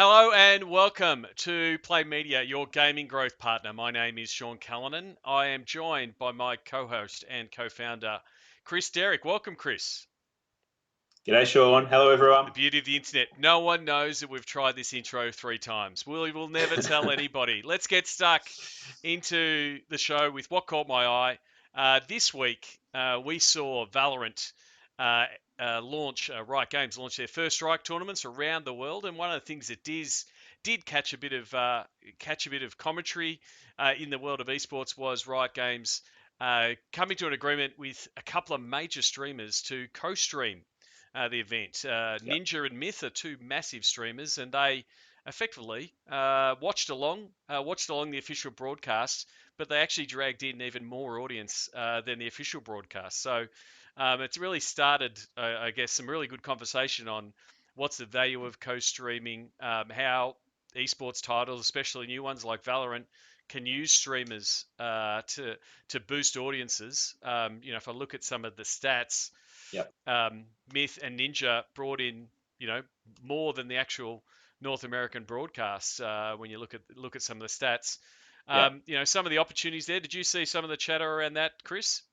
Hello and welcome to Play Media, your gaming growth partner. My name is Sean Callanan. I am joined by my co-host and co-founder, Chris Derrick. Welcome, Chris. G'day, Sean. Hello, The everyone. beauty of the internet. No one knows that we've tried this intro 3 times. We will never tell anybody. Let's get stuck into the show with what caught my eye. This week, we saw Valorant Riot Games launch their First Strike tournaments around the world, and one of the things that did catch a bit of commentary in the world of esports was Riot Games coming to an agreement with a couple of major streamers to co-stream the event. Yep. Ninja and Myth are two massive streamers, and they effectively watched along the official broadcast, but they actually dragged in even more audience than the official broadcast. So it's really started, I guess, some really good conversation on what's the value of co-streaming, how esports titles, especially new ones like Valorant, can use streamers to boost audiences. If I look at some of the stats, Yep. Myth and Ninja brought in, more than the actual North American broadcasts. When you look at some of the stats, Yep. some of the opportunities there. Did you see some of the chatter around that, Chris?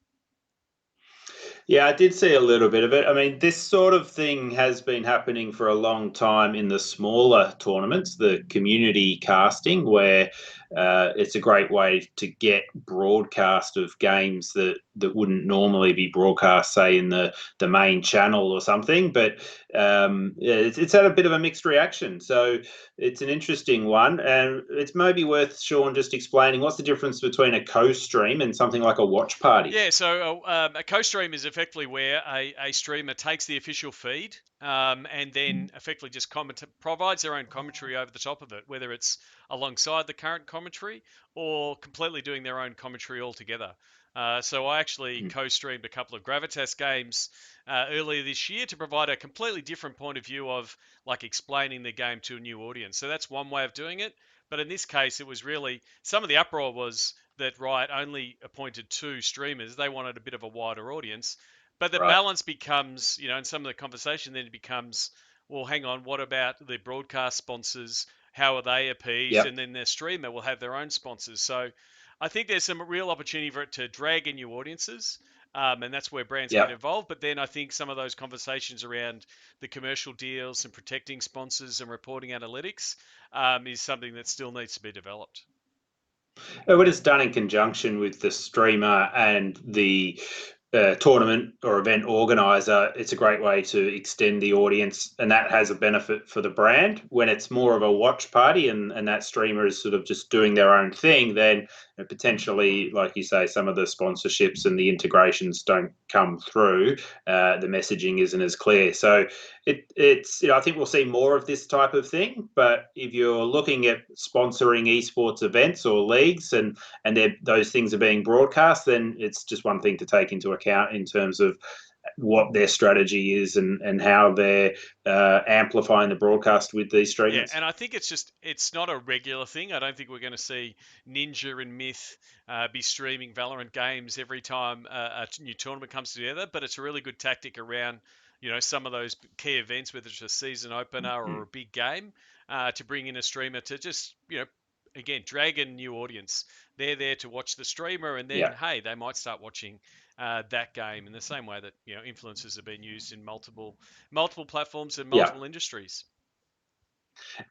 Yeah, I did see a little bit of it. I mean, this sort of thing has been happening for a long time in the smaller tournaments, the community casting, where it's a great way to get broadcast of games that wouldn't normally be broadcast, say, in the main channel or something. But it's had a bit of a mixed reaction. So it's an interesting one. And it's maybe worth, Sean, just explaining what's the difference between a co-stream and something like a watch party. Yeah, so a co-stream is effectively where a streamer takes the official feed and then effectively just provides their own commentary over the top of it, whether it's alongside the current commentary or completely doing their own commentary altogether. So I actually co-streamed a couple of Gravitas games earlier this year to provide a completely different point of view of like explaining the game to a new audience. So that's one way of doing it. But in this case, it was really some of the uproar was that Riot only appointed 2 streamers. They wanted a bit of a wider audience. But the Right. balance becomes, in some of the conversation then it becomes, well, hang on, what about the broadcast sponsors? How are they appeased? Yep. And then their streamer will have their own sponsors. So I think there's some real opportunity for it to drag in new audiences. And that's where brands get Yep. involved. But then I think some of those conversations around the commercial deals and protecting sponsors and reporting analytics is something that still needs to be developed. When it's done in conjunction with the streamer and the tournament or event organizer, it's a great way to extend the audience, and that has a benefit for the brand. When it's more of a watch party and that streamer is sort of just doing their own thing, then potentially, like you say, some of the sponsorships and the integrations don't come through. The messaging isn't as clear. So it's I think we'll see more of this type of thing. But if you're looking at sponsoring esports events or leagues and those things are being broadcast, then it's just one thing to take into account in terms of what their strategy is and how they're amplifying the broadcast with these Yeah, streamers. and I think it's not a regular thing. I don't think we're going to see Ninja and Myth be streaming Valorant games every time a new tournament comes together. But it's a really good tactic around some of those key events, whether it's a season opener or a big game, to bring in a streamer to just again drag in new audience. They're there to watch the streamer, and then Yeah. hey, they might start watching that game in the same way that influencers have been used in multiple platforms and Yeah. multiple industries.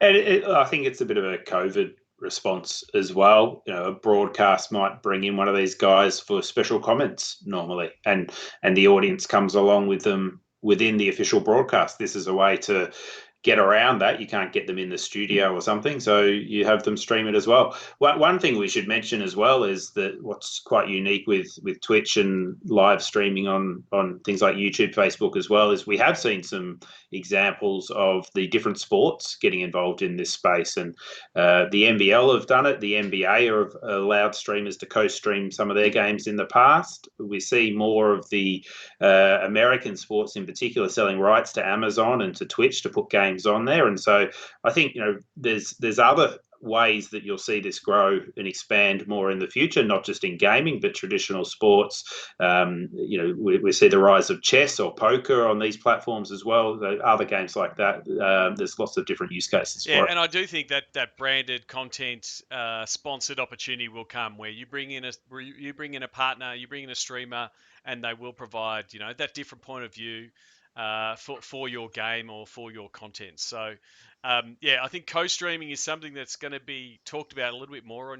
And I think it's a bit of a COVID response as well. A broadcast might bring in one of these guys for special comments normally, and the audience comes along with them within the official broadcast. This is a way to get around that. You can't get them in the studio or something, so you have them stream it as well. One thing we should mention as well is that what's quite unique with Twitch and live streaming on things like YouTube, Facebook as well is we have seen some examples of the different sports getting involved in this space, and the NBL have done it. The NBA have allowed streamers to co-stream some of their games in the past. We see more of the American sports in particular selling rights to Amazon and to Twitch to put games on there, and so I think there's other ways that you'll see this grow and expand more in the future, not just in gaming, but traditional sports. We see the rise of chess or poker on these platforms as well. Other games like that. There's lots of different use cases for it. And I do think that branded content, sponsored opportunity will come where you bring in a partner, you bring in a streamer, and they will provide that different point of view for your game or for your content. So I think co-streaming is something that's going to be talked about a little bit more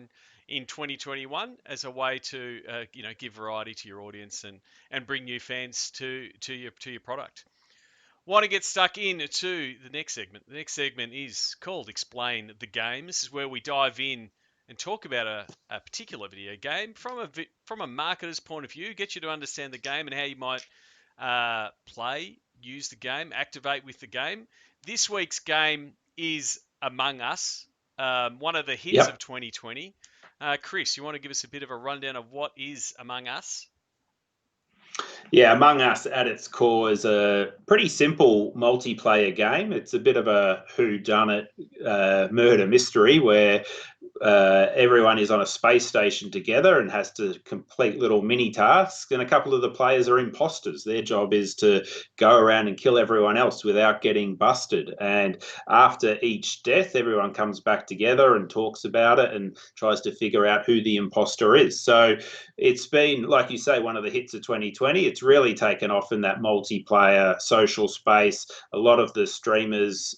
in 2021 as a way to give variety to your audience and bring new fans to your product. Want to get stuck into the next segment. The next segment is called Explain the Game. This is where we dive in and talk about a particular video game from a marketer's point of view, get you to understand the game and how you might play, use the game, activate with the game. This week's game is Among Us, one of the hits of 2020. Chris, you want to give us a bit of a rundown of what is Among Us? Yeah, Among Us at its core is a pretty simple multiplayer game. It's a bit of a whodunit murder mystery where everyone is on a space station together and has to complete little mini tasks, and a couple of the players are imposters. Their job is to go around and kill everyone else without getting busted. And after each death, everyone comes back together and talks about it and tries to figure out who the imposter is. So it's been, like you say, one of the hits of 2020. It's really taken off in that multiplayer social space. A lot of the streamers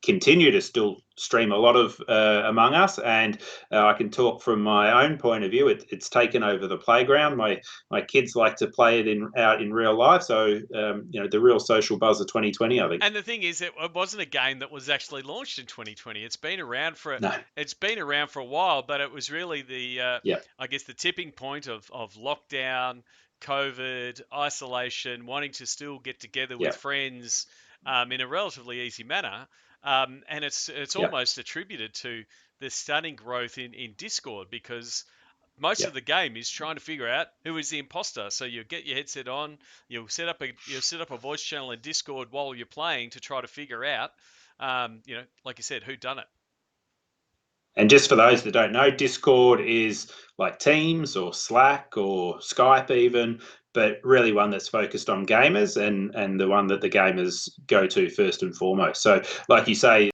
continue to still stream a lot of Among Us, and I can talk from my own point of view. It's taken over the playground. My kids like to play it out in real life, so the real social buzz of 2020, I think. And the thing is, it wasn't a game that was actually launched in 2020. It's been around for a while, but it was really I guess the tipping point of lockdown, COVID, isolation, wanting to still get together with friends in a relatively easy manner. And it's almost attributed to the stunning growth in Discord, because most of the game is trying to figure out who is the imposter. So you get your headset on, you'll set up a voice channel in Discord while you're playing to try to figure out, like you said, who done it. And just for those that don't know, Discord is like Teams or Slack or Skype even, but really one that's focused on gamers and the one that the gamers go to first and foremost. So like you say,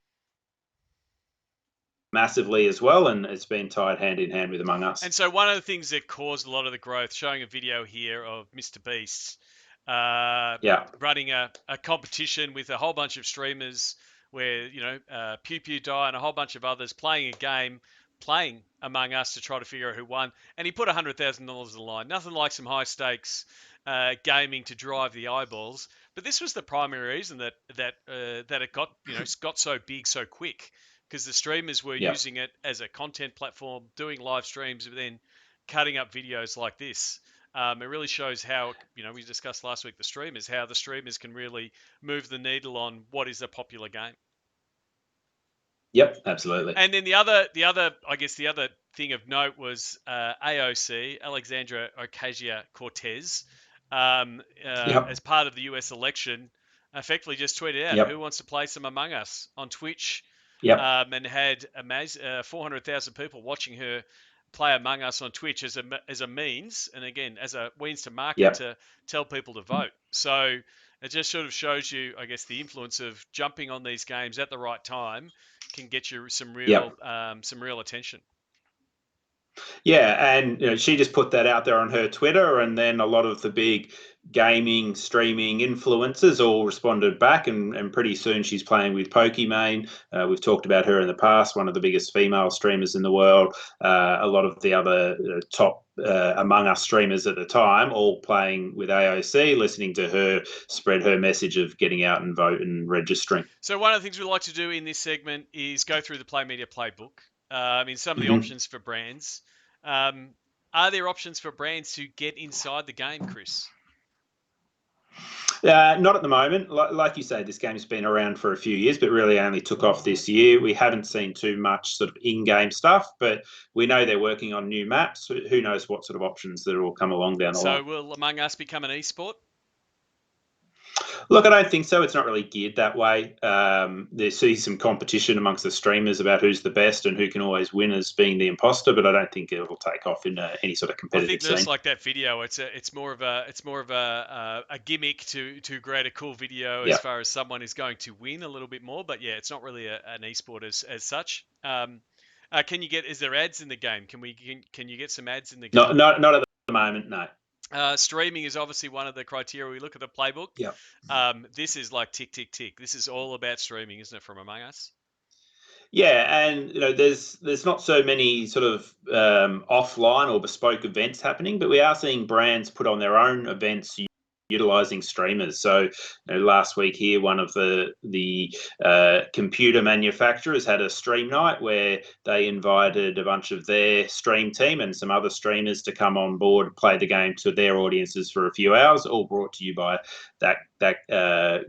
massively as well, and it's been tied hand in hand with Among Us. And so one of the things that caused a lot of the growth, showing a video here of Mr. Beast running a competition with a whole bunch of streamers where, PewDiePie and a whole bunch of others playing a game, playing Among Us to try to figure out who won. And he put $100,000 on the line. Nothing like some high stakes gaming to drive the eyeballs. But this was the primary reason that it got so big so quick, because the streamers were using it as a content platform, doing live streams, and then cutting up videos like this. It really shows how, we discussed last week, how the streamers can really move the needle on what is a popular game. Yep, absolutely. And then the other thing of note was AOC, Alexandra Ocasio-Cortez, as part of the US election, effectively just tweeted out who wants to play some Among Us on Twitch. And had 400,000 people watching her play Among Us on Twitch as a means, and again as a means to market to tell people to vote. So it just sort of shows you, I guess, the influence of jumping on these games at the right time can get you some real attention. Yeah, and she just put that out there on her Twitter, and then a lot of the big gaming streaming influencers all responded back, and pretty soon she's playing with Pokimane. We've talked about her in the past, one of the biggest female streamers in the world. A lot of the other top Among Us streamers at the time all playing with AOC, listening to her spread her message of getting out and vote and registering. So one of the things we like to do in this segment is go through the Play Media Playbook. Some of the options for brands. Are there options for brands to get inside the game, Chris? Not at the moment. Like you say, this game's been around for a few years, but really only took off this year. We haven't seen too much sort of in-game stuff, but we know they're working on new maps. Who knows what sort of options that will come along down the line. So will Among Us become an esport? Look, I don't think so. It's not really geared that way. There sees some competition amongst the streamers about who's the best and who can always win as being the imposter, but I don't think it will take off in any sort of I think competitive just scene. like that video, it's more of a gimmick to create a cool video as Yeah. far as someone is going to win a little bit more. But yeah, it's not really an esport as such. Can you get? Is there ads in the game? Can you get some ads in the Not, game? not, not at the moment, no. Streaming is obviously one of the criteria. We look at the playbook. Yeah. This is like tick tick tick. This is all about streaming, isn't it? From Among Us. Yeah, and there's not so many sort of offline or bespoke events happening, but we are seeing brands put on their own events utilizing streamers. So, last week here, one of the computer manufacturers had a stream night where they invited a bunch of their stream team and some other streamers to come on board, play the game to their audiences for a few hours, all brought to you by that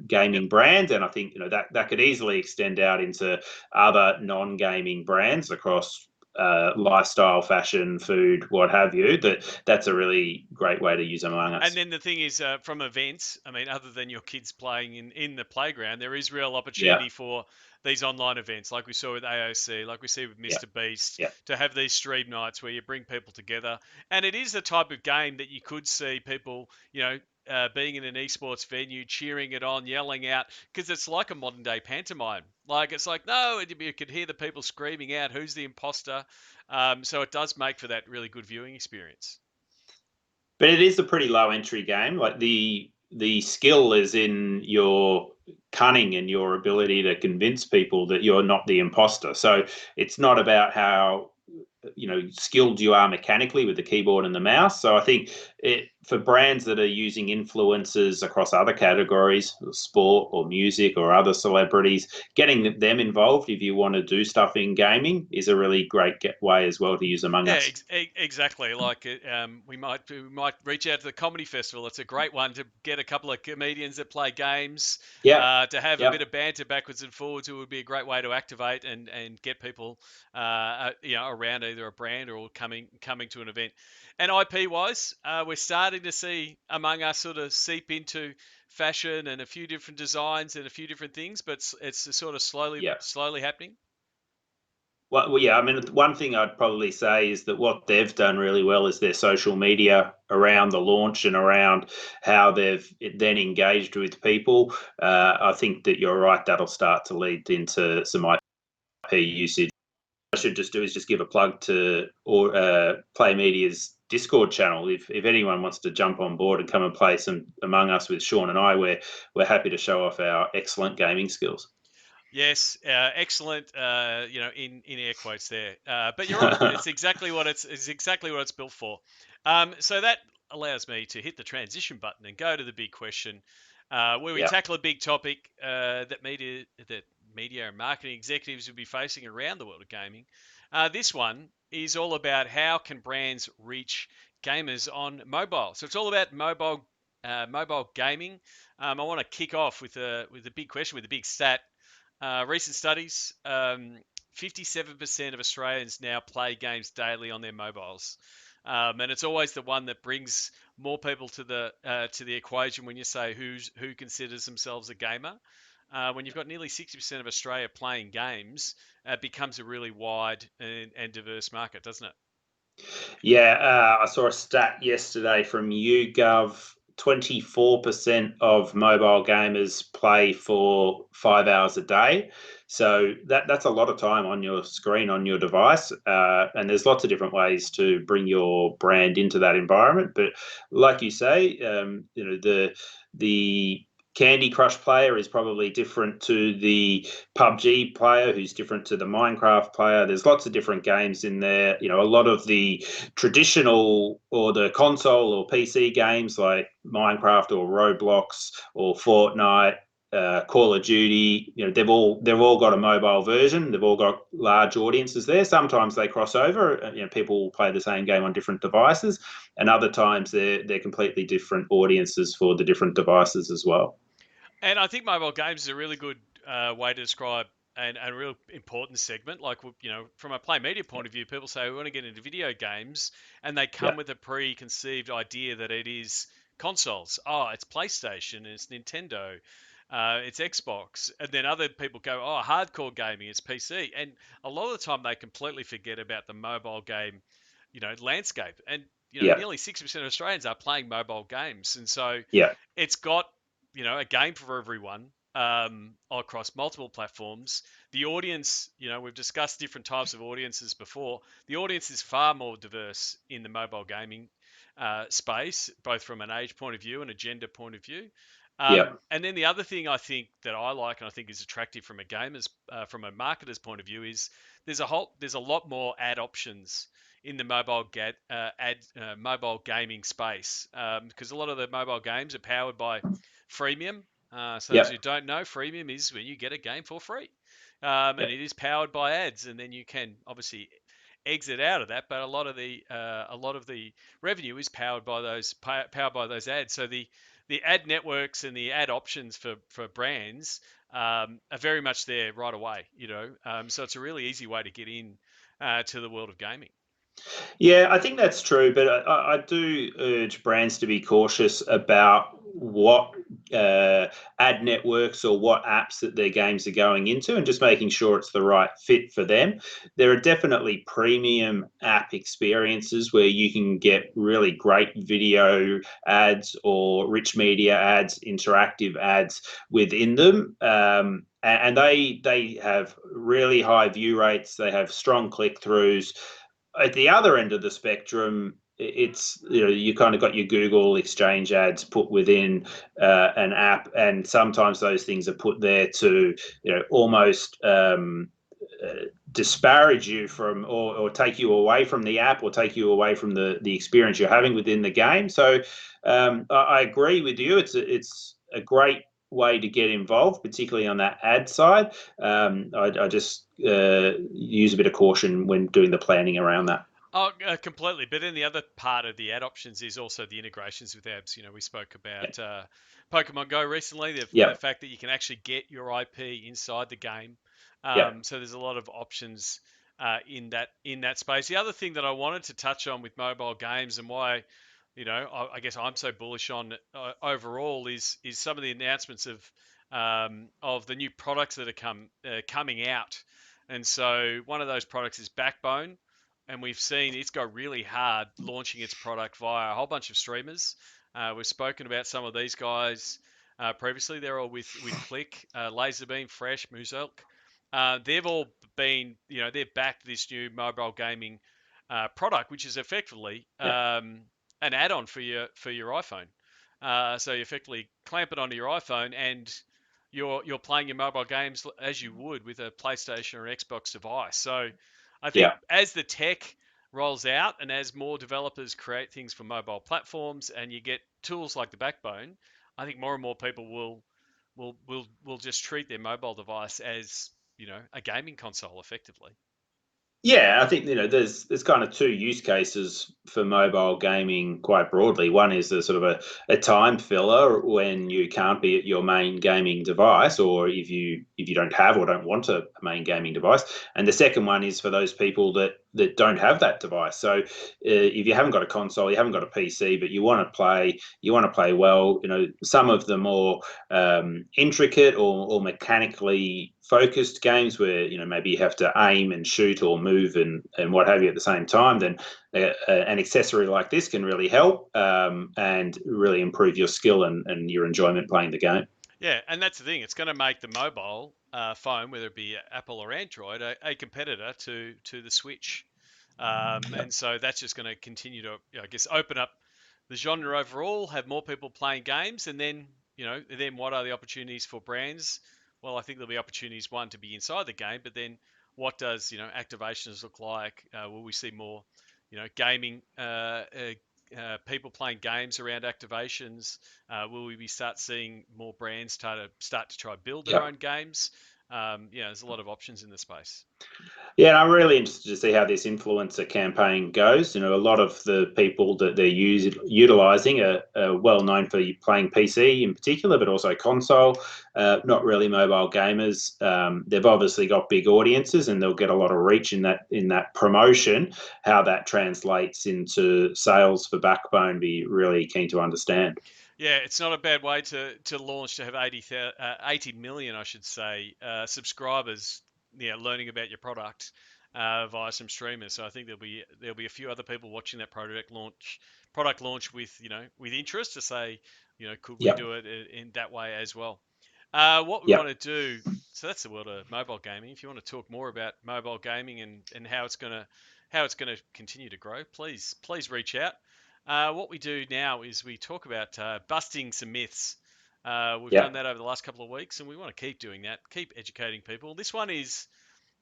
gaming Yep. brand. And I think that could easily extend out into other non-gaming brands across lifestyle, fashion, food, what have you. That's a really great way to use Among And Us. then the thing is, from events, I mean, other than your kids playing in the playground, there is real Yeah, opportunity for these online events, like we saw with AOC, like we see with yeah, Mr. Beast, yeah. to have these stream nights where you bring people together. And it is the type of game that you could see people, being in an esports venue, cheering it on, yelling out, because it's like a modern day pantomime. Like it's like, no, you could hear the people screaming out, who's the imposter? So it does make for that really good viewing experience. But it is a pretty low entry game. Like the skill is in your cunning and your ability to convince people that you're not the imposter. So it's not about how skilled you are mechanically with the keyboard and the mouse. So I think for brands that are using influencers across other categories, sport or music or other celebrities, getting them involved if you want to do stuff in gaming is a really great way as well to use Among Yeah, Us. exactly. Like we might reach out to the comedy festival. It's a great one to get a couple of comedians that play games, Yeah, to have a bit yep, of banter backwards and forwards. It would be a great way to activate and get people, around either a brand or coming to an event. And IP wise, we're starting to see Among Us sort of seep into fashion and a few different designs and a few different things, but it's sort of slowly yeah. slowly happening. Well, yeah, I mean, one thing I'd probably say is that what they've done really well is their social media around the launch and around how they've then engaged with people. I think that you're right, that'll start to lead into some IP usage. What I should just do is just give a plug to Play Media's Discord channel. If anyone wants to jump on board and come and play some Among Us with Sean and I, we're happy to show off our excellent gaming skills. Yes, excellent. In air quotes there. But you're right. It's exactly what it's built for. So that allows me to hit the transition button and go to the big question, where we Yeah. tackle a big topic that media and marketing executives will be facing around the world of gaming. This one is all about how can brands reach gamers on mobile. So it's all about mobile gaming. I want to kick off with a big question, with a big stat. Recent studies: 57% of Australians now play games daily on their mobiles, and it's always the one that brings more people to the equation when you say who considers themselves a gamer. When you've got nearly 60% of Australia playing games, it becomes a really wide and diverse market, doesn't it? Yeah, I saw a stat yesterday from YouGov. 24% of mobile gamers play for 5 hours a day. So that's a lot of time on your screen, on your device. And there's lots of different ways to bring your brand into that environment. But like you say, the Candy Crush player is probably different to the PUBG player, who's different to the Minecraft player. There's lots of different games in there. A lot of the traditional or the console or PC games like Minecraft or Roblox or Fortnite, Call of Duty, they've all got a mobile version. They've all got large audiences there. Sometimes they cross over. People play the same game on different devices, and other times they're completely different audiences for the different devices as well. And I think mobile games is a really good way to describe and a real important segment. Like, from a play media point of view, people say we want to get into video games, and they Yeah, come with a preconceived idea that it is consoles. Oh, it's PlayStation, it's Nintendo, it's Xbox, and then other people go, oh, hardcore gaming, it's PC, and a lot of the time they completely forget about the mobile game, landscape, and Yeah, nearly 60% of Australians are playing mobile games, and so yeah, it's got a game for everyone, across multiple platforms. The audience, we've discussed different types of audiences before. The audience is far more diverse in the mobile gaming space, both from an age point of view and a gender point of view. yeah, And then the other thing I think that I like and I think is attractive from a marketer's point of view is there's a lot more ad options in the mobile gaming space, because a lot of the mobile games are powered by freemium. So those yeah, who don't know, freemium is when you get a game for free, yeah. and it is powered by ads, and then you can obviously exit out of that. But a lot of the revenue is powered by those ads. So the ad networks and the ad options for brands, are very much there right away. So it's a really easy way to get in to the world of gaming. Yeah, I think that's true, but I do urge brands to be cautious about what ad networks or what apps that their games are going into, and just making sure it's the right fit for them. There are definitely premium app experiences where you can get really great video ads or rich media ads, interactive ads within them. And they have really high view rates. They have strong click throughs. At the other end of the spectrum, it's you kind of got your Google Exchange ads put within an app, and sometimes those things are put there to almost disparage you from, or take you away from the app, or take you away from the experience you're having within the game. So I agree with you. It's a great way to get involved, particularly on that ad side. I just use a bit of caution when doing the planning around that. Oh, completely. But then the other part of the ad options is also the integrations with apps. We spoke Yeah, about Pokemon Go recently, the yeah, fact that you can actually get your IP inside the game. yeah, So there's a lot of options in that space. The other thing that I wanted to touch on with mobile games and why, I guess I'm so bullish on overall is some of the announcements of the new products that are coming out. And so one of those products is Backbone, and we've seen it's got really hard launching its product via a whole bunch of streamers. We've spoken about some of these guys previously. They're all with Click, Laserbeam, Fresh, Muzilk. They've all been, they've backed this new mobile gaming product, which is effectively yeah, an add-on for your iPhone. So you effectively clamp it onto your iPhone, and you're playing your mobile games as you would with a PlayStation or an Xbox device. So I think yeah. as the tech rolls out and as more developers create things for mobile platforms and you get tools like the Backbone, I think more and more people will just treat their mobile device as a gaming console effectively. Yeah, I think there's kind of two use cases for mobile gaming quite broadly. One is a sort of a time filler when you can't be at your main gaming device, or if you don't have or don't want a main gaming device. And the second one is for those people that don't have that device. So if you haven't got a console, you haven't got a PC, but you want to play well. Some of the more intricate or mechanically focused games where maybe you have to aim and shoot or move and what have you at the same time, then an accessory like this can really help, and really improve your skill and your enjoyment playing the game. Yeah, and that's the thing. It's going to make the mobile phone, whether it be Apple or Android, a competitor to the Switch. Yeah, And so that's just going to continue to, I guess, open up the genre overall, have more people playing games, and then what are the opportunities for brands? Well, I think there'll be opportunities, one, to be inside the game, but then what does activations look like? Will we see more gaming, people playing games around activations? Will we start seeing more brands start to try to build their yeah. own games? There's a lot of options in the space. Yeah, I'm really interested to see how this influencer campaign goes. A lot of the people that they're utilizing are well known for playing PC in particular, but also console, not really mobile gamers. They've obviously got big audiences and they'll get a lot of reach in that promotion. How that translates into sales for Backbone, be really keen to understand. Yeah, it's not a bad way to launch, to have 80 million, I should say, subscribers, learning about your product via some streamers. So I think there'll be a few other people watching that product launch with interest to say, could we Yep. do it in that way as well? What we want Yep. to do, so that's the world of mobile gaming. If you want to talk more about mobile gaming and how it's gonna continue to grow, please reach out. What we do now is we talk about busting some myths. We've done Yep. that over the last couple of weeks, and we want to keep doing that, keep educating people. This one is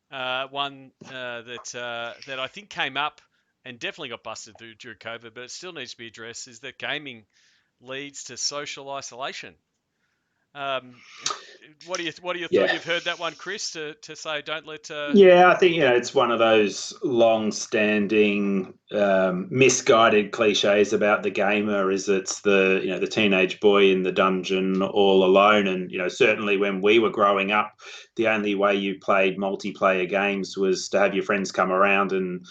one that I think came up and definitely got busted during COVID, but it still needs to be addressed. Is that gaming leads to social isolation? Um, what are your thoughts? Yeah. You've heard that one, Chris, to say don't let. Yeah, I think it's one of those long-standing, misguided cliches about the gamer. Is it's the teenage boy in the dungeon all alone, and certainly when we were growing up, the only way you played multiplayer games was to have your friends come around and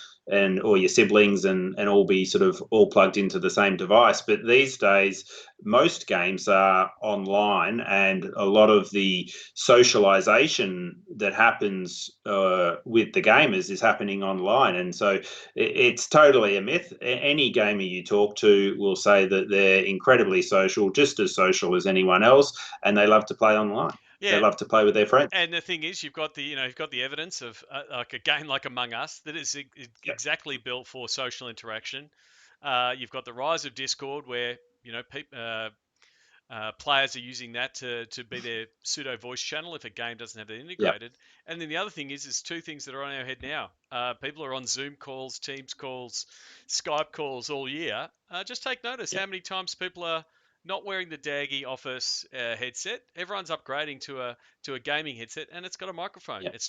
or your siblings and all be sort of all plugged into the same device. But these days, most games are online, and a lot of the socialization that happens with the gamers is happening online. And so it's totally a myth. Any gamer you talk to will say that they're incredibly social, just as social as anyone else, and they love to play online. They Yeah, love to play with their friends. and the thing is, you've got the evidence of like a game like Among Us that is Yep. exactly built for social interaction. You've got the rise of Discord, where players are using that to be their pseudo voice channel if a game doesn't have it Yep. integrated. And then the other thing is two things that are on our head now. People are on Zoom calls, Teams calls, Skype calls all year. Just take notice Yep. how many times people are not wearing the daggy office headset. Everyone's upgrading to a gaming headset, and it's got a microphone. Yep. It's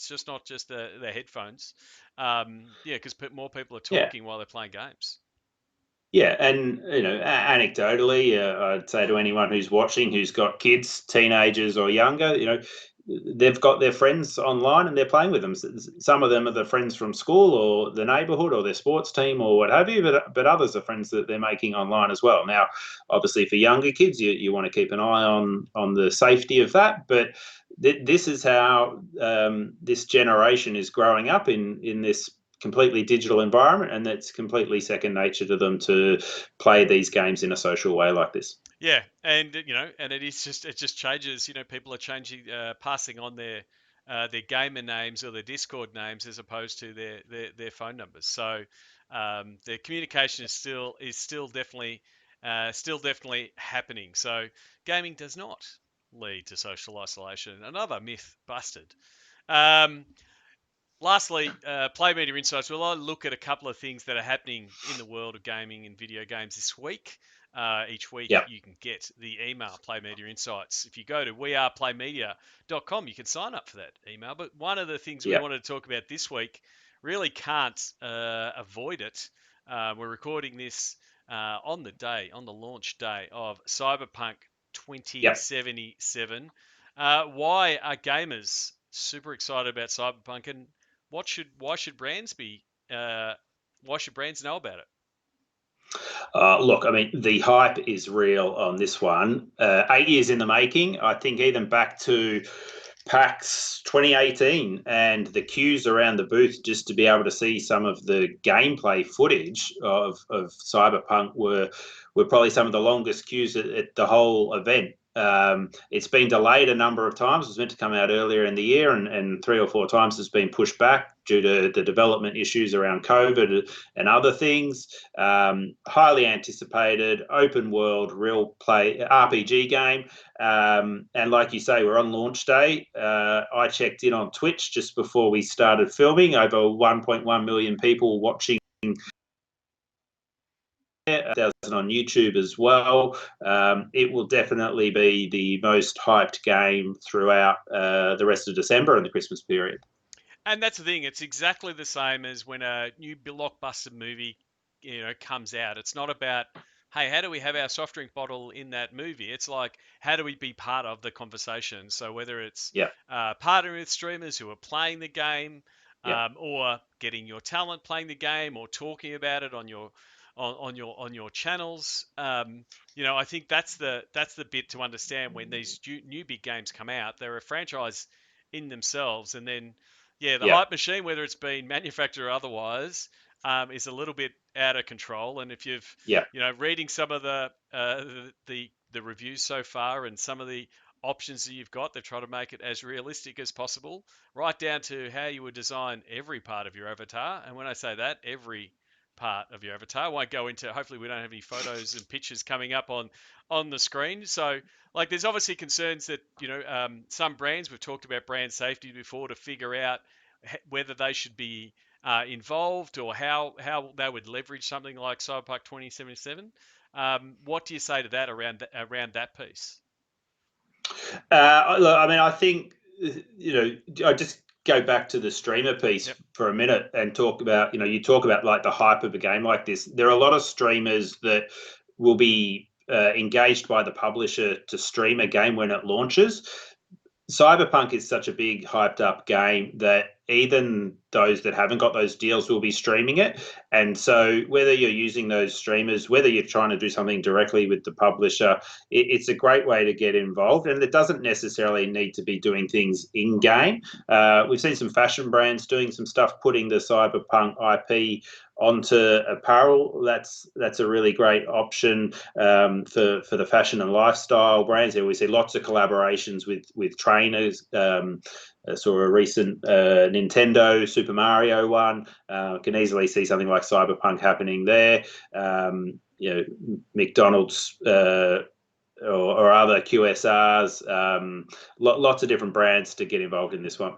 just not just the headphones. Because more people are Yeah. talking while they're playing games. Yeah, and anecdotally, I'd say to anyone who's watching, who's got kids, teenagers or younger, they've got their friends online and they're playing with them. Some of them are the friends from school or the neighbourhood or their sports team or what have you, but others are friends that they're making online as well. Now, obviously, for younger kids, you want to keep an eye on the safety of that, but this is how this generation is growing up in this completely digital environment, and it's completely second nature to them to play these games in a social way like this. Yeah, and and it just changes. People are changing, passing on their gamer names or their Discord names as opposed to their phone numbers. So the communication is still definitely happening. So gaming does not lead to social isolation. Another myth busted. Um, Lastly, Play Media Insights. Well, I'll look at a couple of things that are happening in the world of gaming and video games this week. Each week, Yeah. you can get the email Play Media Insights. If you go to weareplaymedia.com, you can sign up for that email. But one of the things we Yeah. wanted to talk about this week really can't avoid it. We're recording this on the launch day of Cyberpunk Yeah. 2077. Why are gamers super excited about Cyberpunk, and why should brands know about it? Look, I mean, the hype is real on this one. 8 years in the making. I think even back to PAX 2018 and the queues around the booth just to be able to see some of the gameplay footage of Cyberpunk were probably some of the longest queues at the whole event. It's been delayed a number of times. It was meant to come out earlier in the year, and 3 or 4 times it's been pushed back due to the development issues around COVID and other things. Highly anticipated, open world, real play RPG game. And like you say, we're on launch day. I checked in on Twitch just before we started filming. Over 1.1 million people watching 1,000 on YouTube as well. It will definitely be the most hyped game throughout the rest of December and the Christmas period. And that's the thing. It's exactly the same as when a new blockbuster movie, comes out. It's not about, hey, how do we have our soft drink bottle in that movie? It's like, how do we be part of the conversation? So whether it's Yeah, partnering with streamers who are playing the game, yeah, or getting your talent playing the game, or talking about it on your channels. I think that's the bit to understand when these new big games come out. They're a franchise in themselves, and then yeah, the yeah, hype machine, whether it's been manufactured or otherwise, is a little bit out of control. And if you've, yeah, reading some of the reviews so far and some of the options that you've got, they've tried to make it as realistic as possible, right down to how you would design every part of your avatar. And when I say that, every part of your avatar, I won't go into. Hopefully, we don't have any photos and pictures coming up on the screen. So like there's obviously concerns that some brands, we've talked about brand safety before, to figure out whether they should be involved, or how they would leverage something like Cyberpunk 2077. What do you say to that around that piece? Look, I mean, I think I just go back to the streamer piece Yep. for a minute and talk about you talk about like the hype of a game like this. There are a lot of streamers that will be engaged by the publisher to stream a game when it launches. Cyberpunk is such a big, hyped up game that even those that haven't got those deals will be streaming it. And so, whether you're using those streamers, whether you're trying to do something directly with the publisher, it's a great way to get involved. And it doesn't necessarily need to be doing things in game. We've seen some fashion brands doing some stuff, putting the Cyberpunk IP onto apparel. That's a really great option for the fashion and lifestyle brands. There we see lots of collaborations with trainers. I saw a recent Nintendo Super Mario one. Can easily see something like Cyberpunk happening there. McDonald's. Or other QSRs, lots of different brands to get involved in this one.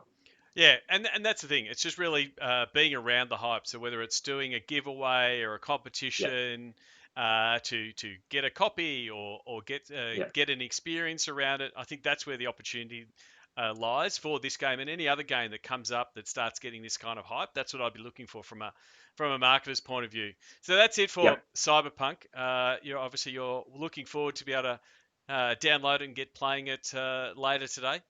Yeah, and that's the thing. It's just really being around the hype. So whether it's doing a giveaway or a Yeah, competition to get a copy, or yeah, get an experience around it, I think that's where the opportunity lies for this game and any other game that comes up that starts getting this kind of hype. That's what I'd be looking for from a marketer's point of view. So that's it yeah. for Cyberpunk. You're looking forward to be able to download it and get playing it later today.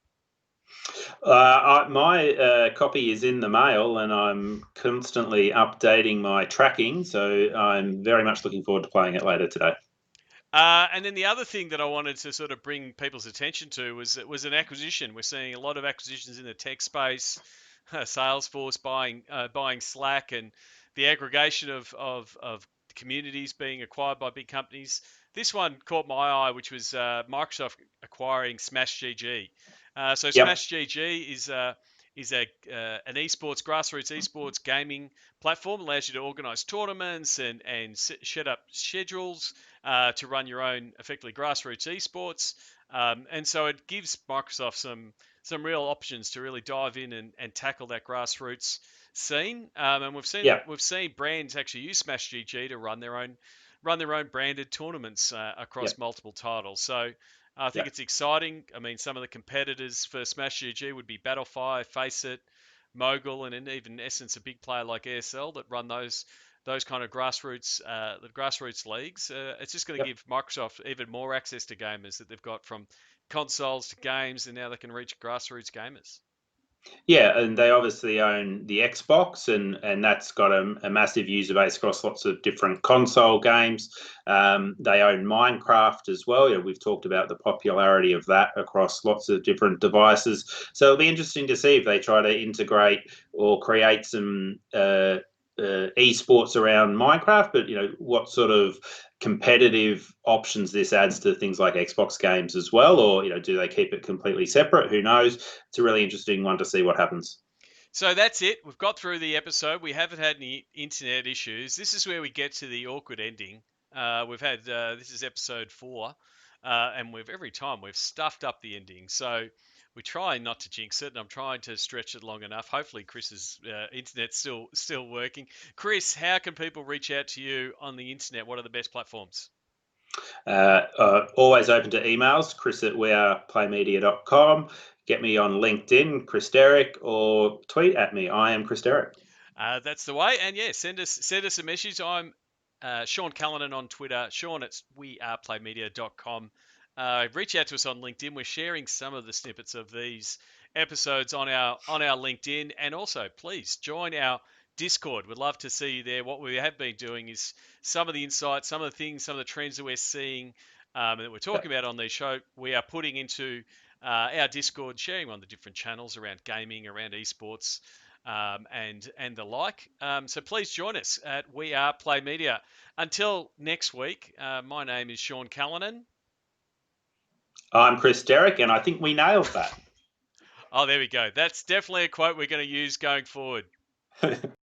My copy is in the mail, and I'm constantly updating my tracking. So I'm very much looking forward to playing it later today. And then the other thing that I wanted to sort of bring people's attention to was an acquisition. We're seeing a lot of acquisitions in the tech space, Salesforce buying Slack, and the aggregation of communities being acquired by big companies. This one caught my eye, which was Microsoft acquiring SmashGG. So Yep, SmashGG is an esports, grassroots esports gaming platform. Allows you to organise tournaments and set up schedules to run your own effectively grassroots esports. And so it gives Microsoft some real options to really dive in and tackle that grassroots scene. And yep, we've seen brands actually use SmashGG to run their own branded tournaments across yep, multiple titles. So I think yep, it's exciting. I mean, some of the competitors for SmashGG would be Battlefy, Faceit, Mogul, and even in essence a big player like ESL that run those kind of the grassroots leagues. It's just going to yep. give Microsoft even more access to gamers that they've got from consoles to games, and now they can reach grassroots gamers. Yeah, and they obviously own the Xbox, and that's got a massive user base across lots of different console games. They own Minecraft as well. We've talked about the popularity of that across lots of different devices. So it'll be interesting to see if they try to integrate or create some esports around Minecraft. But what sort of competitive options this adds to things like Xbox games as well, or do they keep it completely separate? Who knows? It's a really interesting one to see what happens. So that's it. We've got through the episode. We haven't had any internet issues. This is where we get to the awkward ending. We've had this is episode 4, and every time we've stuffed up the ending. So We try not to jinx it, and I'm trying to stretch it long enough. Hopefully, Chris's internet's still working. Chris, how can people reach out to you on the internet? What are the best platforms? Always open to emails, chris@weareplaymedia.com. Get me on LinkedIn, Chris Derrick, or tweet at me. I am Chris Derrick. That's the way. And yeah, send us a message. I'm Sean Callanan on Twitter. Sean at weareplaymedia.com. Reach out to us on LinkedIn. We're sharing some of the snippets of these episodes on our LinkedIn, and also please join our Discord. We'd love to see you there. What we have been doing is some of the insights, some of the things, some of the trends that we're seeing that we're talking about on this show. We are putting into our Discord, sharing on the different channels around gaming, around esports, and the like. So please join us at We Are Play Media. Until next week, my name is Sean Callanan. I'm Chris Derrick, and I think we nailed that. Oh, there we go. That's definitely a quote we're going to use going forward.